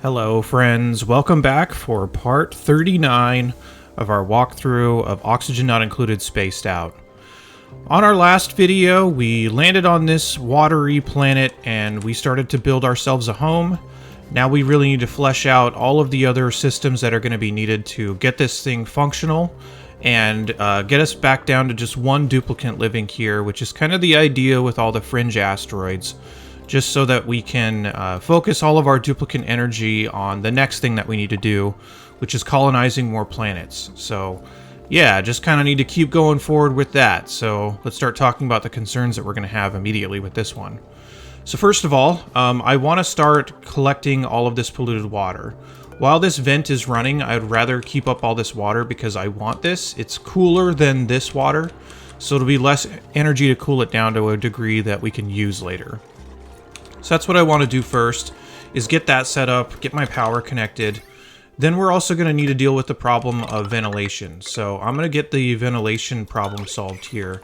Hello friends, welcome back for part 39 of our walkthrough of Oxygen Not Included Spaced Out. On our last video, we landed on this watery planet and we started to build ourselves a home. Now we really need to flesh out all of the other systems that are going to be needed to get this thing functional and get us back down to just one duplicant living here, which is kind of the idea with all the fringe asteroids. Just so that we can focus all of our duplicant energy on the next thing that we need to do, which is colonizing more planets. So, yeah, just kind of need to keep going forward with that. So, let's start talking about the concerns that we're going to have immediately with this one. So first of all, I want to start collecting all of this polluted water. While this vent is running, I'd rather keep up all this water because I want this. It's cooler than this water, so it'll be less energy to cool it down to a degree that we can use later. So that's what I want to do first, is get that set up, get my power connected. Then we're also going to need to deal with the problem of ventilation. So I'm going to get the ventilation problem solved here,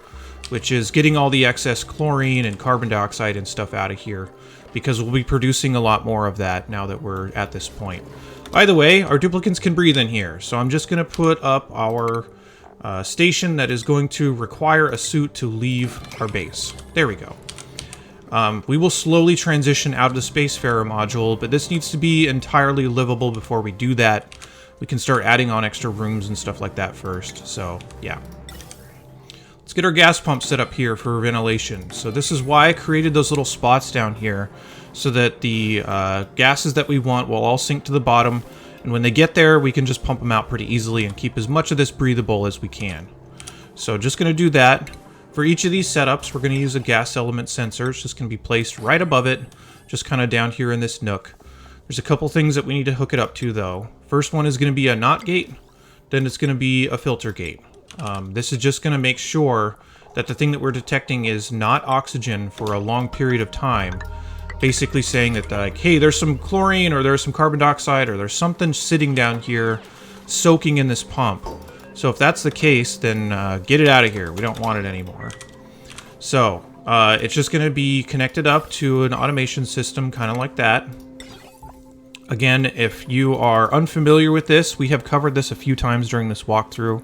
which is getting all the excess chlorine and carbon dioxide and stuff out of here, because we'll be producing a lot more of that now that we're at this point. By the way, our duplicants can breathe in here, so I'm just going to put up our station that is going to require a suit to leave our base. There we go. We will slowly transition out of the Spacefarer module, but this needs to be entirely livable before we do that. We can start adding on extra rooms and stuff like that first, so yeah. Let's get our gas pump set up here for ventilation. So this is why I created those little spots down here, so that the gases that we want will all sink to the bottom, and when they get there, we can just pump them out pretty easily and keep as much of this breathable as we can. So just going to do that. For each of these setups, we're going to use a gas element sensor. It's just going to be placed right above it, just kind of down here in this nook. There's a couple things that we need to hook it up to, though. First one is going to be a NOT gate, then it's going to be a filter gate. This is just going to make sure that the thing that we're detecting is not oxygen for a long period of time. Basically saying that, like, hey, there's some chlorine, or there's some carbon dioxide, or there's something sitting down here soaking in this pump. So if that's the case, then get it out of here. We don't want it anymore. So it's just going to be connected up to an automation system, kind of like that. Again, if you are unfamiliar with this, we have covered this a few times during this walkthrough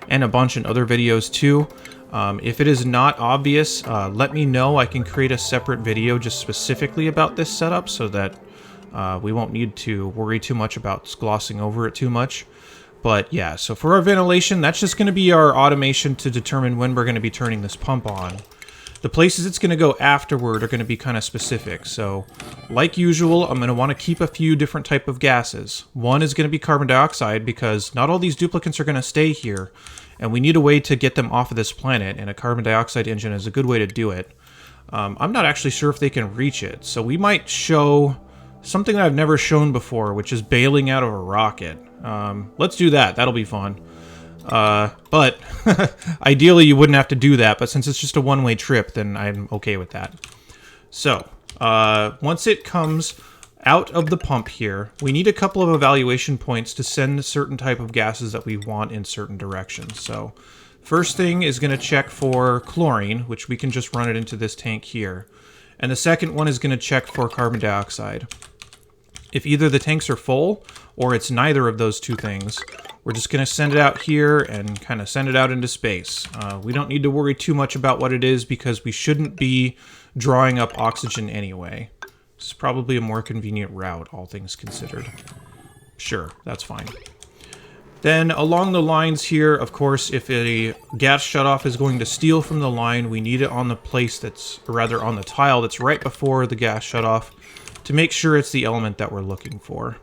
and a bunch in other videos too. If it is not obvious, let me know. I can create a separate video just specifically about this setup so that we won't need to worry too much about glossing over it too much. But yeah, so for our ventilation, that's just going to be our automation to determine when we're going to be turning this pump on. The places it's going to go afterward are going to be kind of specific. So like usual, I'm going to want to keep a few different type of gases. One is going to be carbon dioxide, because not all these duplicants are going to stay here, and we need a way to get them off of this planet, and a carbon dioxide engine is a good way to do it. I'm not actually sure if they can reach it, so we might show something that I've never shown before, which is bailing out of a rocket. Let's do that. That'll be fun. But ideally you wouldn't have to do that, but since it's just a one-way trip, then I'm okay with that. So, once it comes out of the pump here, we need a couple of evaluation points to send a certain type of gases that we want in certain directions. So, first thing is going to check for chlorine, which we can just run it into this tank here. And the second one is going to check for carbon dioxide. If either the tanks are full, or it's neither of those two things, we're just going to send it out here and kind of send it out into space. We don't need to worry too much about what it is, because we shouldn't be drawing up oxygen anyway. It's probably a more convenient route, all things considered. Sure, that's fine. Then along the lines here, of course, if a gas shutoff is going to steal from the line, we need it on the place that's, or rather on the tile that's right before the gas shutoff, to make sure it's the element that we're looking for.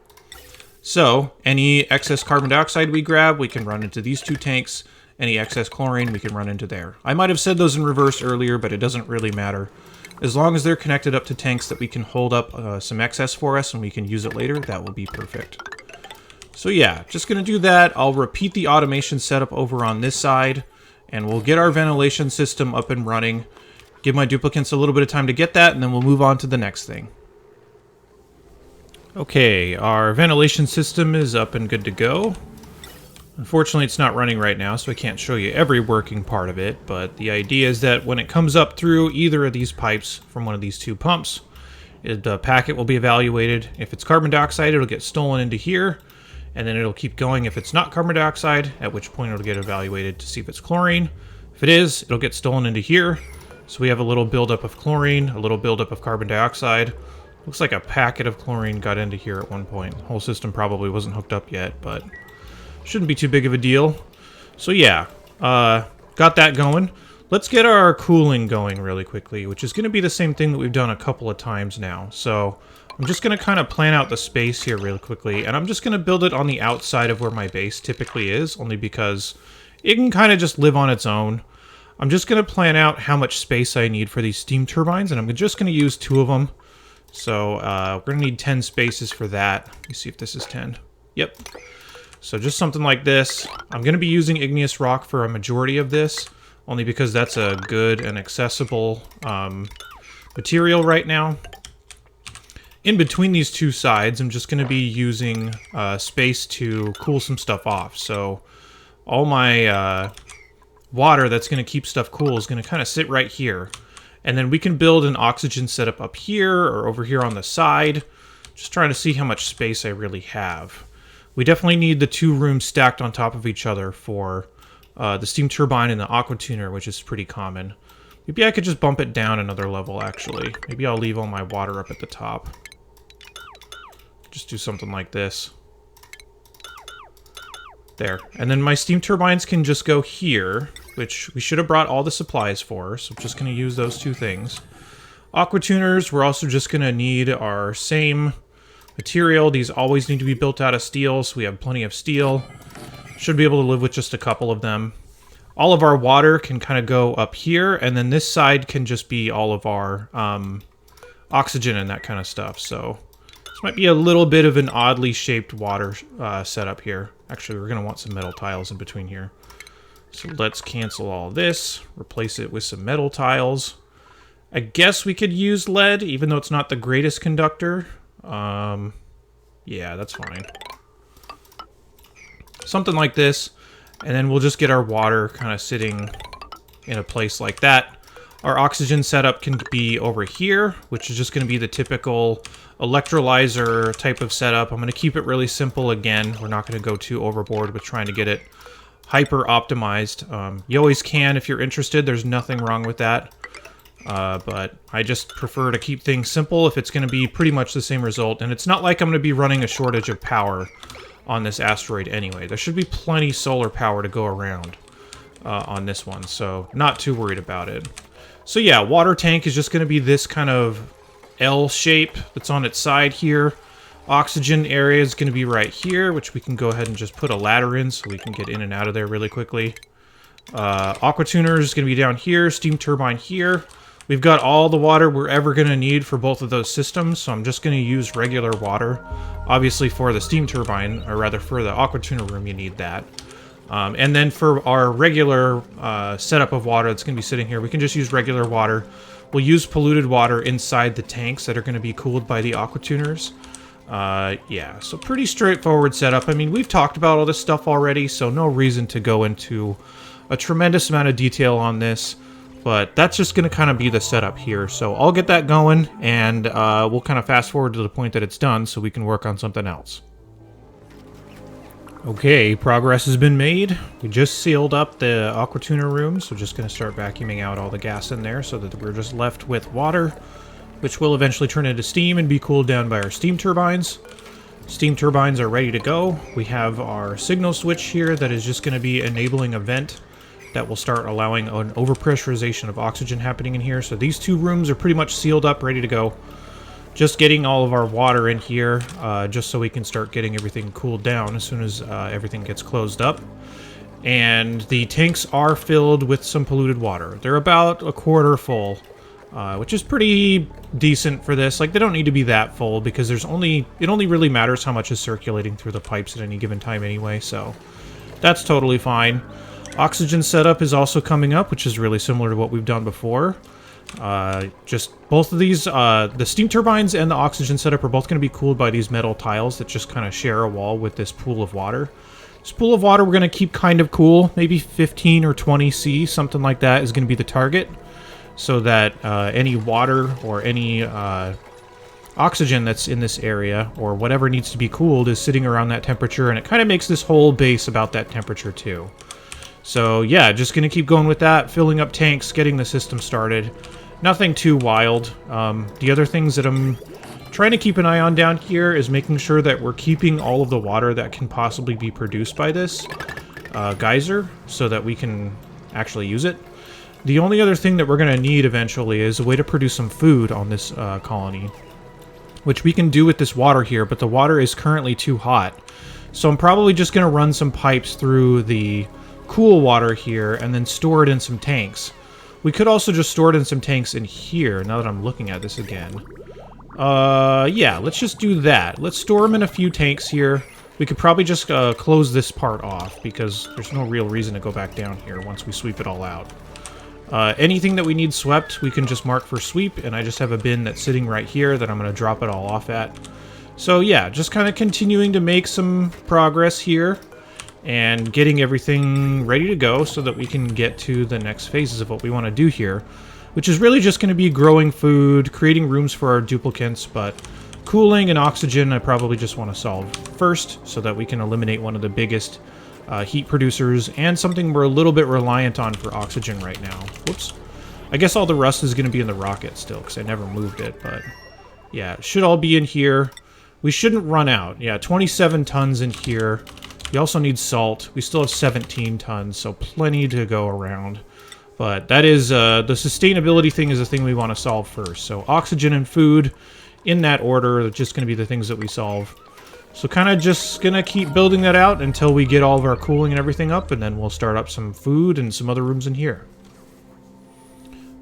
So, any excess carbon dioxide we grab, we can run into these two tanks. Any excess chlorine, we can run into there. I might have said those in reverse earlier, but it doesn't really matter. As long as they're connected up to tanks that we can hold up some excess for us and we can use it later, that will be perfect. So yeah, just going to do that. I'll repeat the automation setup over on this side, and we'll get our ventilation system up and running. Give my duplicants a little bit of time to get that, and then we'll move on to the next thing. Okay, our ventilation system is up and good to go. Unfortunately, it's not running right now, so I can't show you every working part of it, but the idea is that when it comes up through either of these pipes from one of these two pumps, The packet will be evaluated. If it's carbon dioxide, it'll get stolen into here, and then it'll keep going if it's not carbon dioxide, at which point it'll get evaluated to see if it's chlorine. If it is, it'll get stolen into here. So we have a little buildup of chlorine, a little buildup of carbon dioxide. Looks like a packet of chlorine got into here at one point. The whole system probably wasn't hooked up yet, but shouldn't be too big of a deal. So yeah, got that going. Let's get our cooling going really quickly, which is going to be the same thing that we've done a couple of times now. So I'm just going to kind of plan out the space here really quickly, and I'm just going to build it on the outside of where my base typically is, only because it can kind of just live on its own. I'm just going to plan out how much space I need for these steam turbines, and I'm just going to use 2 of them. So we're going to need 10 spaces for that. Let me see if this is 10. Yep. So just something like this. I'm going to be using igneous rock for a majority of this, only because that's a good and accessible material right now. In between these 2 sides, I'm just going to be using space to cool some stuff off. So all my water that's going to keep stuff cool is going to kind of sit right here. And then we can build an oxygen setup up here or over here on the side. Just trying to see how much space I really have. We definitely need the 2 rooms stacked on top of each other for the steam turbine and the aqua tuner, which is pretty common. Maybe I could just bump it down another level, actually. Maybe I'll leave all my water up at the top. Just do something like this. There. And then my steam turbines can just go here, which we should have brought all the supplies for, so I'm just going to use those 2 things. Aqua tuners, we're also just going to need our same material. These always need to be built out of steel, so we have plenty of steel. Should be able to live with just a couple of them. All of our water can kind of go up here, and then this side can just be all of our oxygen and that kind of stuff. So this might be a little bit of an oddly shaped water setup here. Actually, we're going to want some metal tiles in between here. So let's cancel all this, replace it with some metal tiles. I guess we could use lead, even though it's not the greatest conductor. Yeah, that's fine. Something like this, and then we'll just get our water kind of sitting in a place like that. Our oxygen setup can be over here, which is just going to be the typical electrolyzer type of setup. I'm going to keep it really simple again. We're not going to go too overboard with trying to get it hyper optimized. You always can if you're interested. There's nothing wrong with that. But I just prefer to keep things simple if it's going to be pretty much the same result. And it's not like I'm going to be running a shortage of power on this asteroid anyway. There should be plenty solar power to go around on this one, so not too worried about it. So yeah, water tank is just going to be this kind of L shape that's on its side here. Oxygen area is going to be right here, which we can go ahead and just put a ladder in so we can get in and out of there really quickly. Aqua tuner is going to be down here, steam turbine here. We've got all the water we're ever going to need for both of those systems, so I'm just going to use regular water. Obviously for the steam turbine, or rather for the aqua tuner room, you need that. And then for our regular setup of water that's going to be sitting here, we can just use regular water. We'll use polluted water inside the tanks that are going to be cooled by the aqua tuners. Yeah, so pretty straightforward setup. I mean, we've talked about all this stuff already, so no reason to go into a tremendous amount of detail on this. But that's just going to kind of be the setup here. So I'll get that going, and we'll kind of fast forward to the point that it's done so we can work on something else. Okay, progress has been made. We just sealed up the aqua tuner room, so just going to start vacuuming out all the gas in there so that we're just left with water, which will eventually turn into steam and be cooled down by our steam turbines. Steam turbines are ready to go. We have our signal switch here that is just going to be enabling a vent that will start allowing an overpressurization of oxygen happening in here. So these 2 rooms are pretty much sealed up, ready to go. Just getting all of our water in here, just so we can start getting everything cooled down as soon as everything gets closed up. And the tanks are filled with some polluted water. They're about a quarter full, which is pretty decent for this. Like, they don't need to be that full because it only really matters how much is circulating through the pipes at any given time anyway, so that's totally fine. Oxygen setup is also coming up, which is really similar to what we've done before. Just both of these, the steam turbines and the oxygen setup are both going to be cooled by these metal tiles that just kind of share a wall with this pool of water. This pool of water we're going to keep kind of cool, maybe 15 or 20 C, something like that is going to be the target, so that any water or any oxygen that's in this area, or whatever needs to be cooled, is sitting around that temperature, and it kind of makes this whole base about that temperature too. So yeah, just going to keep going with that, filling up tanks, getting the system started. Nothing too wild. The other things that I'm trying to keep an eye on down here is making sure that we're keeping all of the water that can possibly be produced by this geyser, so that we can actually use it. The only other thing that we're going to need eventually is a way to produce some food on this colony, which we can do with this water here, but the water is currently too hot. So I'm probably just going to run some pipes through the cool water here and then store it in some tanks. We could also just store it in some tanks in here, now that I'm looking at this again. Yeah, let's just do that. Let's store them in a few tanks here. We could probably just close this part off, because there's no real reason to go back down here once we sweep it all out. Anything that we need swept, we can just mark for sweep, and I just have a bin that's sitting right here that I'm going to drop it all off at. So yeah, just kind of continuing to make some progress here, and getting everything ready to go so that we can get to the next phases of what we want to do here, which is really just going to be growing food, creating rooms for our duplicates, but cooling and oxygen I probably just want to solve first so that we can eliminate one of the biggest heat producers, and something we're a little bit reliant on for oxygen right now. Whoops. I guess all the rust is going to be in the rocket still, because I never moved it, but yeah, it should all be in here. We shouldn't run out. Yeah, 27 tons in here. We also need salt. We still have 17 tons, so plenty to go around. But that is, the sustainability thing is the thing we want to solve first. So oxygen and food, in that order, are just going to be the things that we solve. So kind of just going to keep building that out until we get all of our cooling and everything up, and then we'll start up some food and some other rooms in here.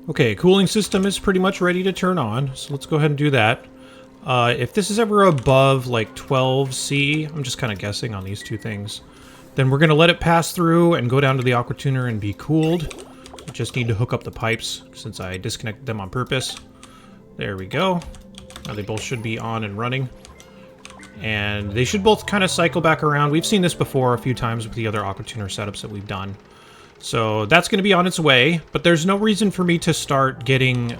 Okay, cooling system is pretty much ready to turn on, so let's go ahead and do that. If this is ever above like 12C, I'm just kind of guessing on these two things, then we're going to let it pass through and go down to the aqua tuner and be cooled. We just need to hook up the pipes since I disconnected them on purpose. There we go. Now they both should be on and running. And they should both kind of cycle back around. We've seen this before a few times with the other aqua tuner setups that we've done. So that's going to be on its way, but there's no reason for me to start getting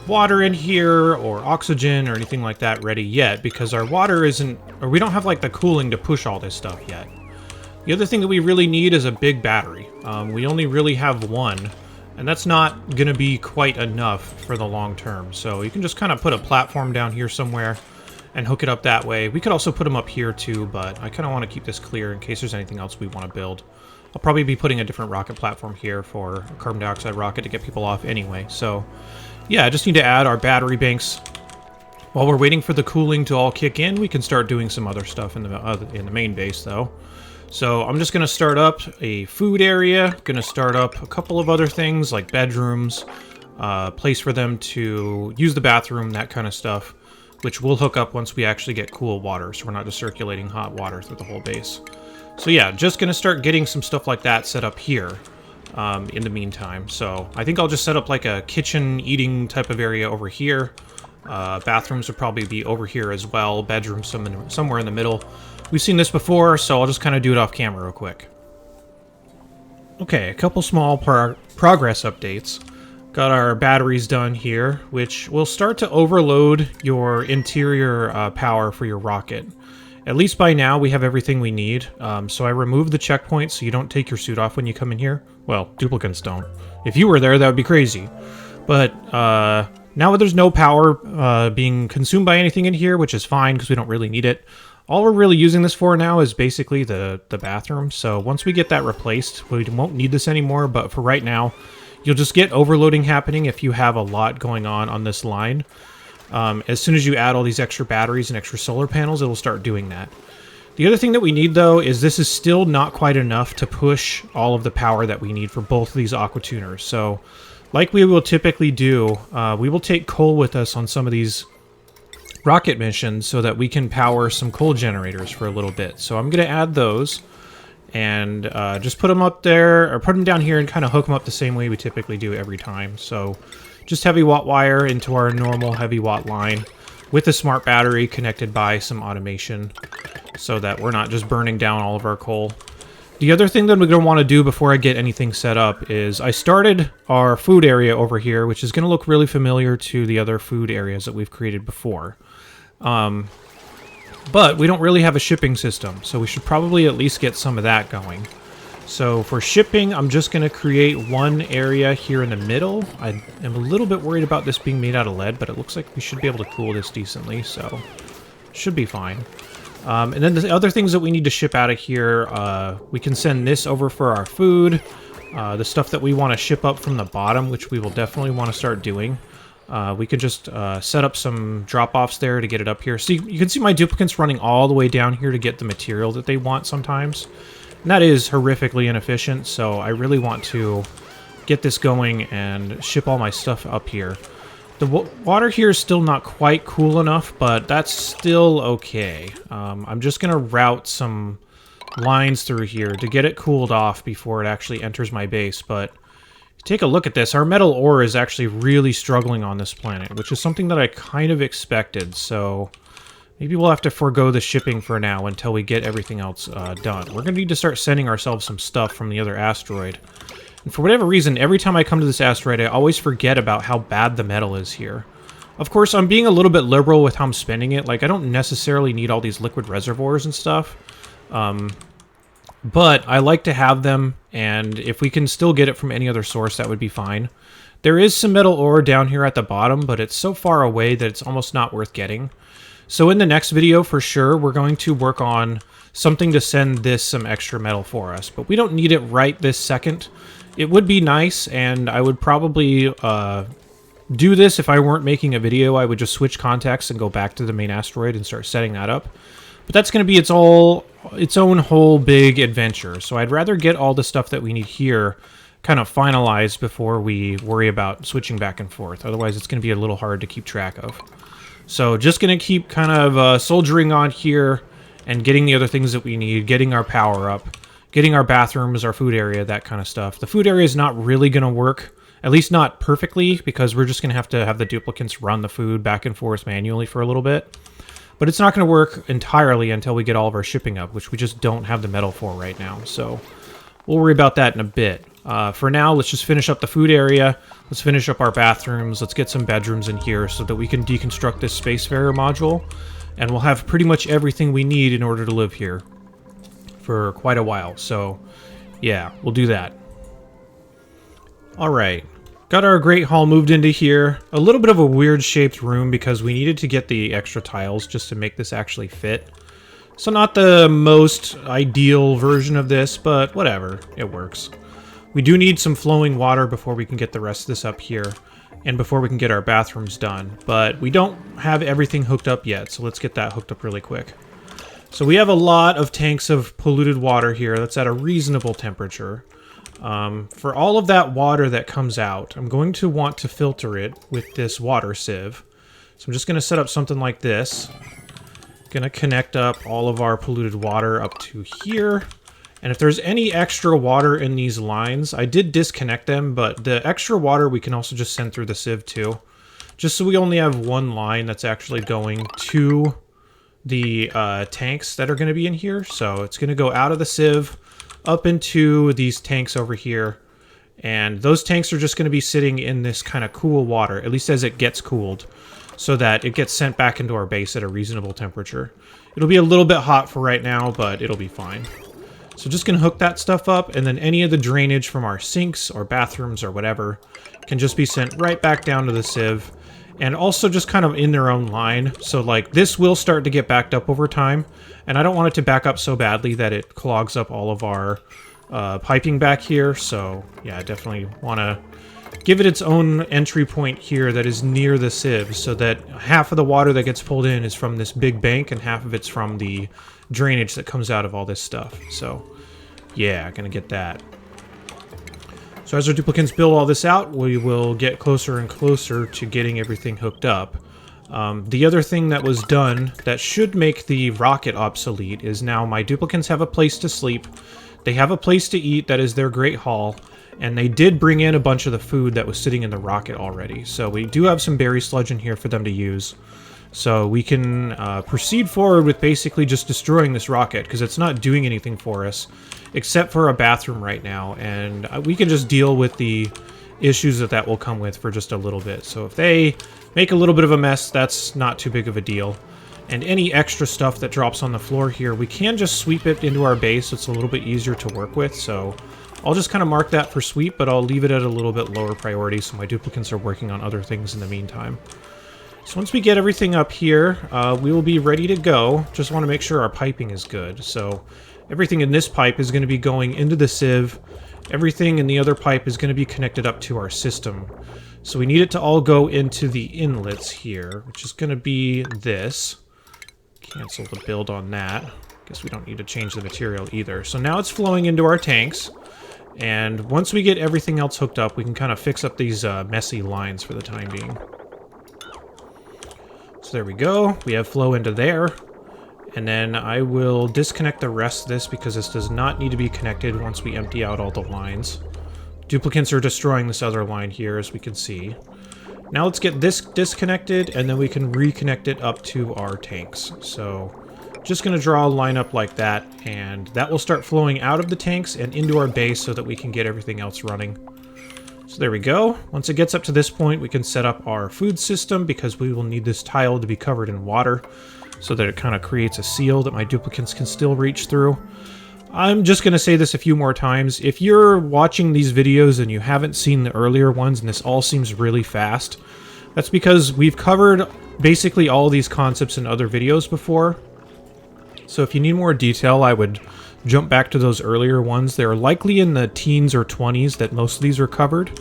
water in here or oxygen or anything like that ready yet, because our water isn't, or we don't have like the cooling to push all this stuff yet. The other thing that we really need is a big battery. We only really have one, and that's not going to be quite enough for the long term. So you can just kind of put a platform down here somewhere and hook it up that way. We could also put them up here too, but I kind of want to keep this clear in case there's anything else we want to build. I'll probably be putting a different rocket platform here for a carbon dioxide rocket to get people off anyway. So yeah, I just need to add our battery banks. While we're waiting for the cooling to all kick in, we can start doing some other stuff in the main base though. So I'm just going to start up a food area, going to start up a couple of other things like bedrooms, place for them to use the bathroom, that kind of stuff, which we'll hook up once we actually get cool water, so we're not just circulating hot water through the whole base. So yeah, just going to start getting some stuff like that set up here in the meantime. So I think I'll just set up like a kitchen eating type of area over here. Bathrooms would probably be over here as well, bedrooms somewhere in the middle. We've seen this before, so I'll just kind of do it off camera real quick. Okay, a couple small progress updates. Got our batteries done here, which will start to overload your interior power for your rocket. At least by now, we have everything we need. So I removed the checkpoint so you don't take your suit off when you come in here. Well, duplicates don't. If you were there, that would be crazy. But now that there's no power being consumed by anything in here, which is fine because we don't really need it, all we're really using this for now is basically the bathroom. So once we get that replaced, we won't need this anymore. But for right now, you'll just get overloading happening if you have a lot going on this line. As soon as you add all these extra batteries and extra solar panels, it'll start doing that. The other thing that we need, though, is this is still not quite enough to push all of the power that we need for both of these aqua tuners. So, like we will typically do, we will take coal with us on some of these rocket missions so that we can power some coal generators for a little bit. So I'm going to add those and just put them up there, or put them down here and kind of hook them up the same way we typically do every time. So just heavy watt wire into our normal heavy watt line with a smart battery connected by some automation so that we're not just burning down all of our coal. The other thing that we're going to want to do before I get anything set up is I started our food area over here, which is going to look really familiar to the other food areas that we've created before. But we don't really have a shipping system, so we should probably at least get some of that going. So for shipping, I'm just going to create one area here in the middle. I am a little bit worried about this being made out of lead, but it looks like we should be able to cool this decently, so should be fine. And then the other things that we need to ship out of here, we can send this over for our food. The stuff that we want to ship up from the bottom, which we will definitely want to start doing. We could just set up some drop-offs there to get it up here. See, you can see my duplicants running all the way down here to get the material that they want sometimes. And that is horrifically inefficient, so I really want to get this going and ship all my stuff up here. The water here is still not quite cool enough, but that's still okay. I'm just going to route some lines through here to get it cooled off before it actually enters my base, but take a look at this. Our metal ore is actually really struggling on this planet, which is something that I kind of expected, so maybe we'll have to forego the shipping for now until we get everything else done. We're going to need to start sending ourselves some stuff from the other asteroid. And for whatever reason, every time I come to this asteroid, I always forget about how bad the metal is here. Of course, I'm being a little bit liberal with how I'm spending it. Like, I don't necessarily need all these liquid reservoirs and stuff. But I like to have them, and if we can still get it from any other source, that would be fine. There is some metal ore down here at the bottom, but it's so far away that it's almost not worth getting. So in the next video, for sure, we're going to work on something to send this some extra metal for us. But we don't need it right this second. It would be nice, and I would probably do this if I weren't making a video. I would just switch contacts and go back to the main asteroid and start setting that up. But that's going to be its own whole big adventure. So I'd rather get all the stuff that we need here kind of finalized before we worry about switching back and forth. Otherwise, it's going to be a little hard to keep track of. So just going to keep kind of soldiering on here and getting the other things that we need, getting our power up, getting our bathrooms, our food area, that kind of stuff. The food area is not really going to work, at least not perfectly, because we're just going to have the duplicants run the food back and forth manually for a little bit. But it's not going to work entirely until we get all of our shipping up, which we just don't have the metal for right now. So we'll worry about that in a bit. For now, let's just finish up the food area. Let's finish up our bathrooms. Let's get some bedrooms in here so that we can deconstruct this Spacefarer module. And we'll have pretty much everything we need in order to live here for quite a while. So yeah, we'll do that. All right. Got our Great Hall moved into here. A little bit of a weird shaped room because we needed to get the extra tiles just to make this actually fit. So not the most ideal version of this, but whatever, it works. We do need some flowing water before we can get the rest of this up here and before we can get our bathrooms done, but we don't have everything hooked up yet, so let's get that hooked up really quick. So we have a lot of tanks of polluted water here that's at a reasonable temperature. For all of that water that comes out, I'm going to want to filter it with this water sieve. So I'm just going to set up something like this. Going to connect up all of our polluted water up to here. And if there's any extra water in these lines, I did disconnect them, but the extra water we can also just send through the sieve too. Just so we only have one line that's actually going to the tanks that are going to be in here. So it's going to go out of the sieve up into these tanks over here, and those tanks are just going to be sitting in this kind of cool water, at least as it gets cooled, so that it gets sent back into our base at a reasonable temperature. It'll be a little bit hot for right now, but it'll be fine. So just going to hook that stuff up, and then any of the drainage from our sinks or bathrooms or whatever can just be sent right back down to the sieve, and also just kind of in their own line. So like this will start to get backed up over time, and I don't want it to back up so badly that it clogs up all of our piping back here. So yeah, I definitely want to give it its own entry point here that is near the sieve, so that half of the water that gets pulled in is from this big bank and half of it's from the drainage that comes out of all this stuff. So yeah, gonna get that. So as our duplicants build all this out, we will get closer and closer to getting everything hooked up. The other thing that was done that should make the rocket obsolete is now my duplicants have a place to sleep. They have a place to eat that is their Great Hall, and they did bring in a bunch of the food that was sitting in the rocket already. So we do have some berry sludge in here for them to use. So we can proceed forward with basically just destroying this rocket, because it's not doing anything for us, except for a bathroom right now, and we can just deal with the issues that will come with for just a little bit. So if they make a little bit of a mess, that's not too big of a deal. And any extra stuff that drops on the floor here, we can just sweep it into our base, so it's a little bit easier to work with. So I'll just kind of mark that for sweep, but I'll leave it at a little bit lower priority so my duplicants are working on other things in the meantime. So once we get everything up here, we will be ready to go. Just want to make sure our piping is good. So everything in this pipe is going to be going into the sieve. Everything in the other pipe is going to be connected up to our system. So we need it to all go into the inlets here, which is going to be this. Cancel the build on that. Guess we don't need to change the material either. So now it's flowing into our tanks. And once we get everything else hooked up, we can kind of fix up these messy lines for the time being. So there we go. We have flow into there. And then I will disconnect the rest of this because this does not need to be connected once we empty out all the lines. Duplicants are destroying this other line here, as we can see. Now let's get this disconnected, and then we can reconnect it up to our tanks. So just going to draw a line up like that, and that will start flowing out of the tanks and into our base so that we can get everything else running. So there we go. Once it gets up to this point, we can set up our food system because we will need this tile to be covered in water so that it kind of creates a seal that my duplicants can still reach through. I'm just going to say this a few more times. If you're watching these videos and you haven't seen the earlier ones and this all seems really fast, that's because we've covered basically all these concepts in other videos before. So if you need more detail, I would jump back to those earlier ones. They're likely in the teens or 20s that most of these are covered.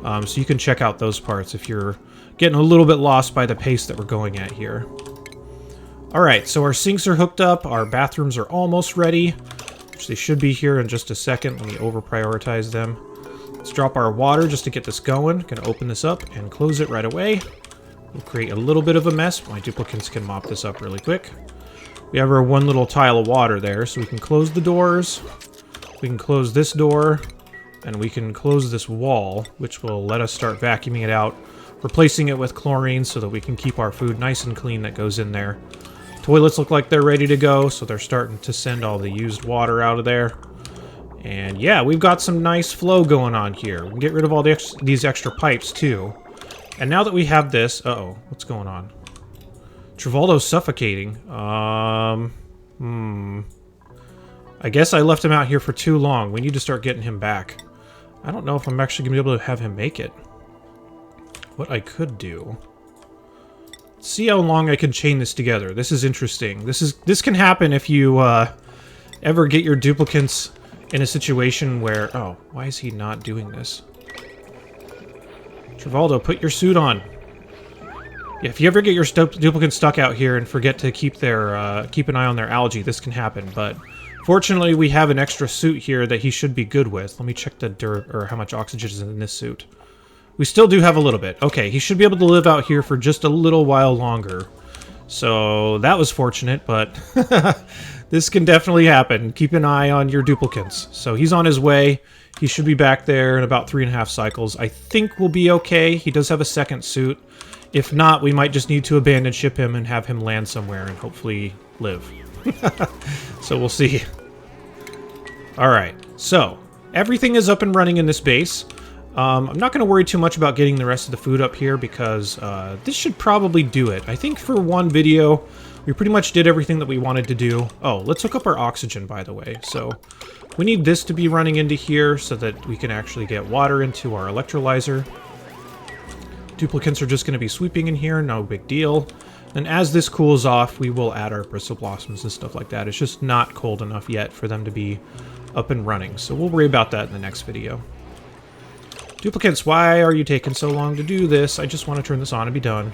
So you can check out those parts if you're getting a little bit lost by the pace that we're going at here. Alright, so our sinks are hooked up, our bathrooms are almost ready, which they should be here in just a second. Let me over-prioritize them. Let's drop our water just to get this going. Gonna open this up and close it right away. We'll create a little bit of a mess, but my duplicants can mop this up really quick. We have our one little tile of water there, so we can close the doors, we can close this door, and we can close this wall, which will let us start vacuuming it out, replacing it with chlorine so that we can keep our food nice and clean that goes in there. Toilets look like they're ready to go, so they're starting to send all the used water out of there. And yeah, we've got some nice flow going on here. We can get rid of all these extra pipes, too. And now that we have this... Uh-oh, what's going on? Travolto's suffocating. I guess I left him out here for too long. We need to start getting him back. I don't know if I'm actually going to be able to have him make it. What I could do... See how long I can chain this together. This is interesting. This can happen if you ever get your duplicants in a situation where... Oh, why is he not doing this? Travolto, put your suit on. Yeah, if you ever get your duplicants stuck out here and forget to keep an eye on their algae, this can happen. But fortunately, we have an extra suit here that he should be good with. Let me check how much oxygen is in this suit. We still do have a little bit. Okay, he should be able to live out here for just a little while longer. So that was fortunate, but this can definitely happen. Keep an eye on your duplicants. So he's on his way. He should be back there in about 3.5 cycles. I think we'll be okay. He does have a second suit. If not, we might just need to abandon ship him and have him land somewhere and hopefully live. So we'll see. Alright, so everything is up and running in this base. I'm not going to worry too much about getting the rest of the food up here because this should probably do it. I think for one video, we pretty much did everything that we wanted to do. Oh, let's hook up our oxygen, by the way. So we need this to be running into here so that we can actually get water into our electrolyzer. Duplicants are just going to be sweeping in here, no big deal. And as this cools off, we will add our bristle blossoms and stuff like that. It's just not cold enough yet for them to be up and running. So we'll worry about that in the next video. Duplicants, why are you taking so long to do this? I just want to turn this on and be done.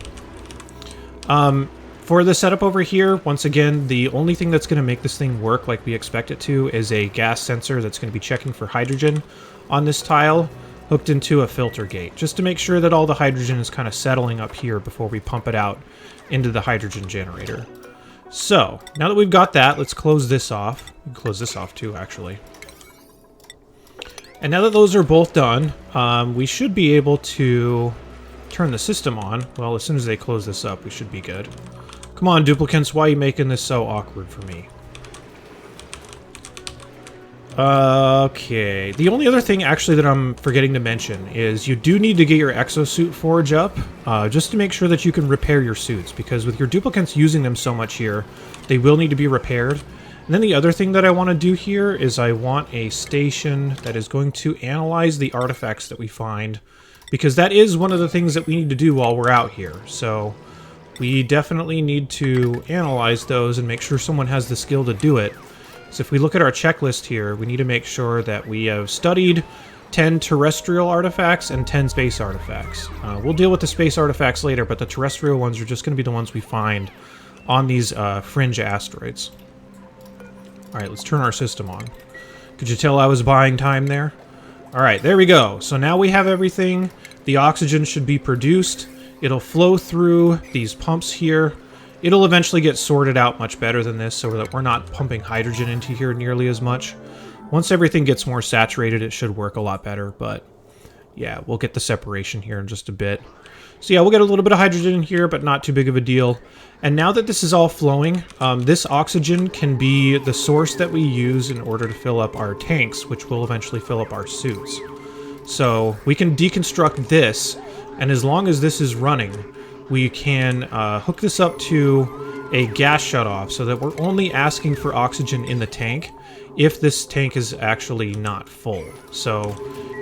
For the setup over here, once again, the only thing that's going to make this thing work like we expect it to is a gas sensor that's going to be checking for hydrogen on this tile, hooked into a filter gate, just to make sure that all the hydrogen is kind of settling up here before we pump it out into the hydrogen generator. So, now that we've got that, let's close this off. We can close this off too, actually. And now that those are both done, we should be able to turn the system on. Well, as soon as they close this up, we should be good. Come on, duplicants, why are you making this so awkward for me? Okay. The only other thing, actually, that I'm forgetting to mention is you do need to get your exosuit forge up, just to make sure that you can repair your suits, because with your duplicants using them so much here, they will need to be repaired. And then the other thing that I want to do here is I want a station that is going to analyze the artifacts that we find, because that is one of the things that we need to do while we're out here. So we definitely need to analyze those and make sure someone has the skill to do it. So if we look at our checklist here, we need to make sure that we have studied 10 terrestrial artifacts and 10 space artifacts. We'll deal with the space artifacts later, but the terrestrial ones are just going to be the ones we find on these fringe asteroids. Alright, let's turn our system on. Could you tell I was buying time there? Alright, there we go. So now we have everything. The oxygen should be produced. It'll flow through these pumps here. It'll eventually get sorted out much better than this so that we're not pumping hydrogen into here nearly as much. Once everything gets more saturated, it should work a lot better, but yeah, we'll get the separation here in just a bit. So yeah, we'll get a little bit of hydrogen in here, but not too big of a deal. And now that this is all flowing, this oxygen can be the source that we use in order to fill up our tanks, which will eventually fill up our suits. So we can deconstruct this, and as long as this is running, we can hook this up to a gas shutoff so that we're only asking for oxygen in the tank if this tank is actually not full. So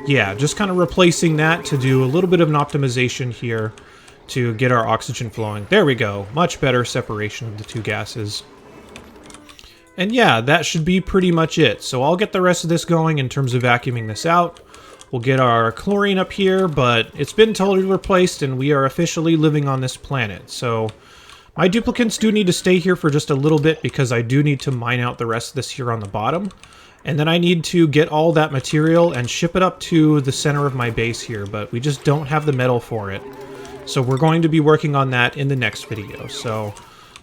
yeah, just kind of replacing that to do a little bit of an optimization here to get our oxygen flowing. There we go. Much better separation of the two gases. And yeah, that should be pretty much it. So I'll get the rest of this going in terms of vacuuming this out. We'll get our chlorine up here, but it's been totally replaced and we are officially living on this planet. So my duplicants do need to stay here for just a little bit because I do need to mine out the rest of this here on the bottom. And then I need to get all that material and ship it up to the center of my base here, but we just don't have the metal for it. So we're going to be working on that in the next video. So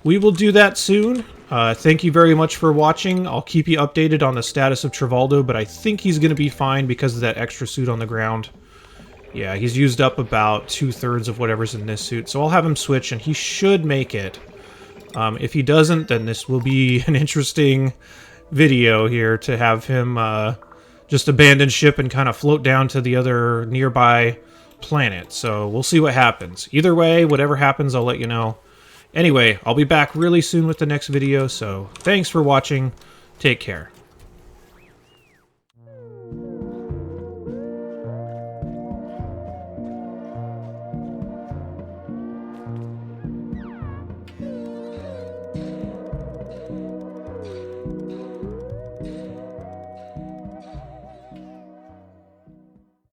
we will do that soon. Thank you very much for watching. I'll keep you updated on the status of Trivaldo, but I think he's going to be fine because of that extra suit on the ground. Yeah, he's used up about 2/3 of whatever's in this suit, so I'll have him switch, and he should make it. If he doesn't, then this will be an interesting video here to have him just abandon ship and kind of float down to the other nearby planet. So we'll see what happens. Either way, whatever happens, I'll let you know. Anyway, I'll be back really soon with the next video, so thanks for watching. Take care.